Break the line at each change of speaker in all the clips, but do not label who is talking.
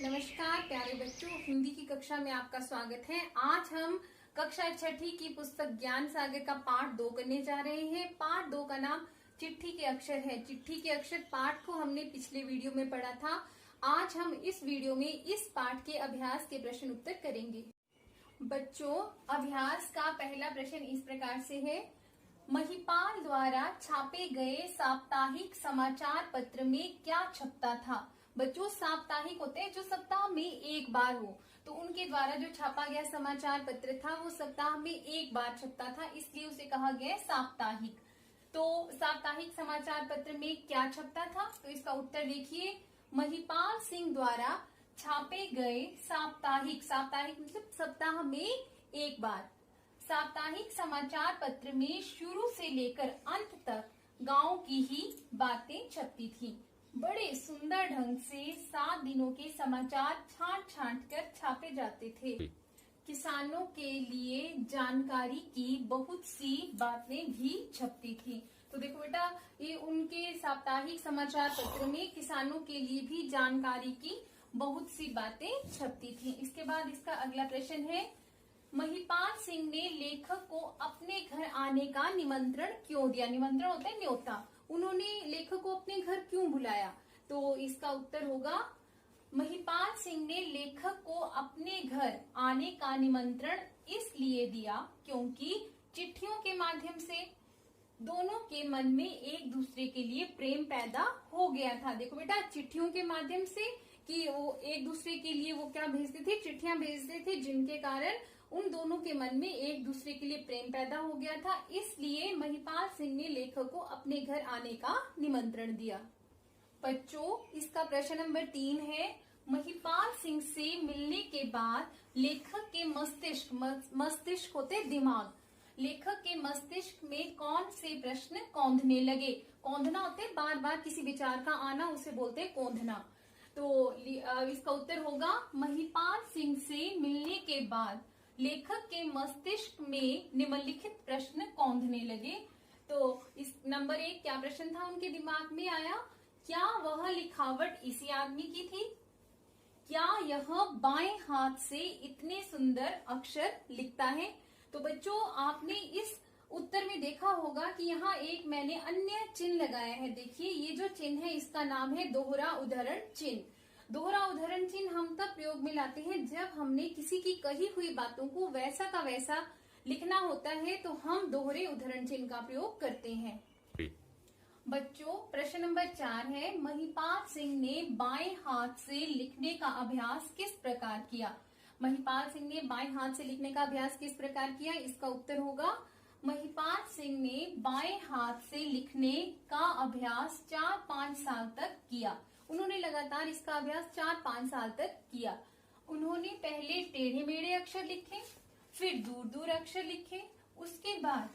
नमस्कार प्यारे बच्चों, हिंदी की कक्षा में आपका स्वागत है। आज हम कक्षा छठी की पुस्तक ज्ञान सागर का पाठ 2 करने जा रहे हैं। पाठ 2 का नाम चिट्ठी के अक्षर है। चिट्ठी के अक्षर पाठ को हमने पिछले वीडियो में पढ़ा था। आज हम इस वीडियो में इस पाठ के अभ्यास के प्रश्न उत्तर करेंगे। बच्चों, अभ्यास का पहला प्रश्न इस प्रकार से है। महिपाल द्वारा छापे गए साप्ताहिक समाचार पत्र में क्या छपता था? बच्चों, साप्ताहिक होते हैं जो सप्ताह में एक बार हो, तो उनके द्वारा जो छापा गया समाचार पत्र था वो सप्ताह में एक बार छपता था, इसलिए उसे कहा गया साप्ताहिक। तो साप्ताहिक समाचार पत्र में क्या छपता था? तो इसका उत्तर देखिए, महिपाल सिंह द्वारा छापे गए साप्ताहिक मतलब सप्ताह में एक बार साप्ताहिक समाचार पत्र में शुरू से लेकर अंत तक गांव की ही बातें छपती थी। बड़े सुंदर ढंग से 7 दिनों के समाचार छांट कर छापे जाते थे। किसानों के लिए जानकारी की बहुत सी बातें भी छपती थी। तो देखो बेटा, ये उनके साप्ताहिक समाचार पत्र में किसानों के लिए भी जानकारी की बहुत सी बातें छपती थी। इसके बाद इसका अगला प्रश्न है, महिपाल सिंह ने लेखक को अपने घर आने का निमंत्रण क्यों दिया? निमंत्रण होता है न्योता। उन्होंने लेखक को अपने घर क्यों बुलाया? तो इसका उत्तर होगा, महिपाल सिंह ने लेखक को अपने घर आने का निमंत्रण इसलिए दिया क्योंकि चिट्ठियों के माध्यम से दोनों के मन में एक दूसरे के लिए प्रेम पैदा हो गया था। देखो बेटा, चिट्ठियों के माध्यम से कि वो एक दूसरे के लिए वो क्या भेजते थे, चिट्ठियां भेजते थे, जिनके कारण उन दोनों के मन में एक दूसरे के लिए प्रेम पैदा हो गया था। इसलिए महिपाल सिंह ने लेखक को अपने घर आने का निमंत्रण दिया। बच्चों, इसका प्रश्न नंबर 3 है। महिपाल सिंह से मिलने के बाद लेखक के मस्तिष्क होते दिमाग, लेखक के मस्तिष्क में कौन से प्रश्न कौंधने लगे? कौंधना होते बार बार किसी विचार का आना, उसे बोलते हैं कौंधना। तो इसका उत्तर होगा, महिपाल सिंह से मिलने के बाद लेखक के मस्तिष्क में निम्नलिखित प्रश्न कौंधने लगे। तो इस नंबर 1 क्या प्रश्न था उनके दिमाग में आया? क्या वह लिखावट इसी आदमी की थी? क्या यह बाएं हाथ से इतने सुंदर अक्षर लिखता है? तो बच्चों, आपने इस उत्तर में देखा होगा कि यहाँ एक मैंने अन्य चिन्ह लगाया है। देखिए, ये जो चिन्ह है इसका नाम है दोहरा उदाहरण चिन्ह। दोहरा उदाहरण चिन्ह हम तब प्रयोग में लाते हैं जब हमने किसी की कही हुई बातों को वैसा का वैसा लिखना होता है, तो हम दोहरे उदाहरण चिन्ह का प्रयोग करते हैं। बच्चों, प्रश्न नंबर 4 है, महिपाल सिंह ने बाएं हाथ से लिखने का अभ्यास किस प्रकार किया? महिपाल सिंह ने बाएं हाथ से लिखने का अभ्यास किस प्रकार किया? इसका उत्तर होगा, महिपाल सिंह ने बाएं हाथ से लिखने का अभ्यास 4-5 साल तक किया। उन्होंने लगातार इसका अभ्यास 4-5 साल तक किया। उन्होंने पहले टेढ़े मेढ़े अक्षर लिखे, फिर दूर दूर अक्षर लिखे, उसके बाद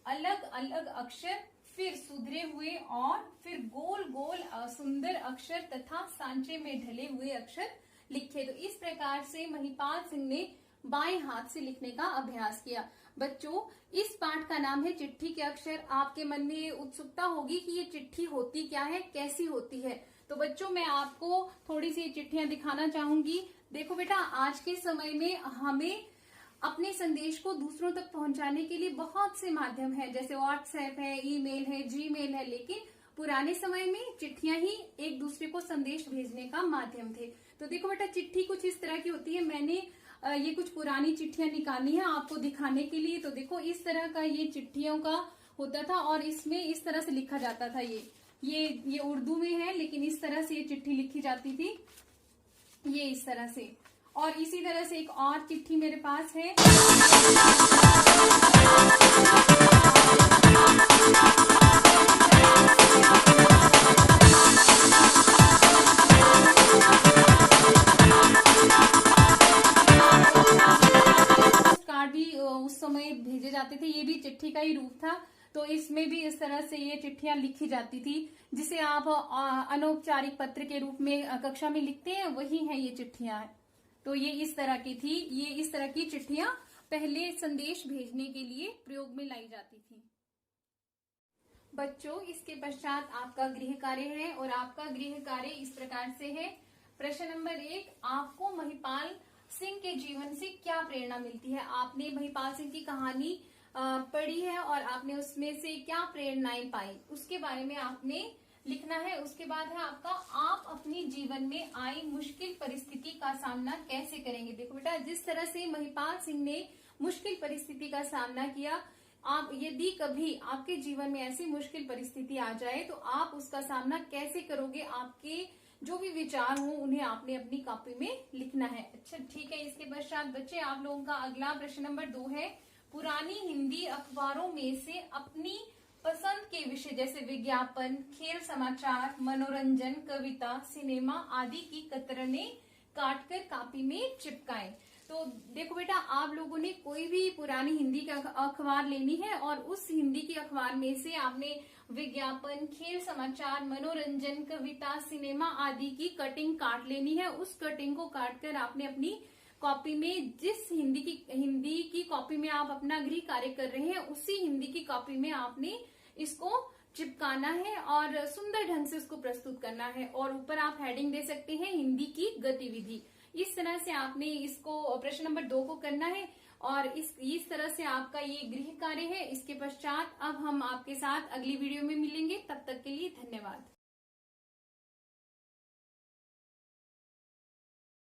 अलग अलग अक्षर, फिर सुधरे हुए और फिर गोल गोल सुंदर अक्षर तथा सांचे में ढले हुए अक्षर लिखे। तो इस प्रकार से महिपाल सिंह ने बाएं हाथ से लिखने का अभ्यास किया। बच्चों, इस पाठ का नाम है चिट्ठी के अक्षर। आपके मन में ये उत्सुकता होगी कि ये चिट्ठी होती क्या है, कैसी होती है। तो बच्चों, मैं आपको थोड़ी सी चिट्ठियां दिखाना चाहूंगी। देखो बेटा, आज के समय में हमें अपने संदेश को दूसरों तक पहुंचाने के लिए बहुत से माध्यम है, जैसे व्हाट्सएप है, ईमेल है, जीमेल है, लेकिन पुराने समय में चिट्ठियां ही एक दूसरे को संदेश भेजने का माध्यम थे। तो देखो बेटा, चिट्ठी कुछ इस तरह की होती है। मैंने ये कुछ पुरानी चिट्ठियां निकाली है आपको दिखाने के लिए। तो देखो, इस तरह का ये चिट्ठियों का होता था और इसमें इस तरह से लिखा जाता था। ये उर्दू में है, लेकिन इस तरह से ये चिट्ठी लिखी जाती थी, ये इस तरह से। और इसी तरह से एक और चिट्ठी मेरे पास है। कार्ड भी उस समय भेजे जाते थे, ये भी चिट्ठी का ही रूप था। तो इसमें भी इस तरह से ये चिट्ठियां लिखी जाती थी, जिसे आप अनौपचारिक पत्र के रूप में कक्षा में लिखते हैं, वही है ये चिट्ठियां। तो ये इस तरह की थी। ये इस तरह की चिट्ठियां पहले संदेश भेजने के लिए प्रयोग में लाई जाती थी। बच्चों, इसके पश्चात आपका गृह कार्य है और आपका गृह कार्य इस प्रकार से है। प्रश्न नंबर 1, आपको महिपाल सिंह के जीवन से क्या प्रेरणा मिलती है? आपने महिपाल सिंह की कहानी पढ़ी है और आपने उसमें से क्या प्रेरणाएं पाई, उसके बारे में आपने लिखना है। उसके बाद है आपका, आप अपने जीवन में आई मुश्किल परिस्थिति का सामना कैसे करेंगे? देखो बेटा, जिस तरह से महिपाल सिंह ने मुश्किल परिस्थिति का सामना किया, आप यदि कभी आपके जीवन में ऐसी मुश्किल परिस्थिति आ जाए तो आप उसका सामना कैसे करोगे? आपके जो भी विचार हो उन्हें आपने अपनी कॉपी में लिखना है। अच्छा ठीक है। इसके पश्चात बच्चे आप लोगों का अगला प्रश्न नंबर 2 है, पुरानी हिंदी अखबारों में से अपनी पसंद के विषय जैसे विज्ञापन, खेल समाचार, मनोरंजन, कविता, सिनेमा आदि की कतरने काटकर कॉपी में चिपकाएं। तो देखो बेटा, आप लोगों ने कोई भी पुरानी हिंदी का अखबार लेनी है और उस हिंदी की अखबार में से आपने विज्ञापन, खेल समाचार, मनोरंजन, कविता, सिनेमा आदि की कटिंग काट लेनी है। उस कटिंग को काटकर आपने अपनी कॉपी में, जिस हिंदी की कॉपी में आप अपना गृह कार्य कर रहे हैं, उसी हिंदी की कॉपी में आपने इसको चिपकाना है और सुंदर ढंग से उसको प्रस्तुत करना है। और ऊपर आप हेडिंग दे सकते हैं, हिंदी की गतिविधि। इस तरह से आपने इसको प्रश्न नंबर 2 को करना है और इस तरह से आपका ये गृह कार्य है। इसके पश्चात अब हम आपके साथ अगली वीडियो में मिलेंगे। तब तक के लिए धन्यवाद।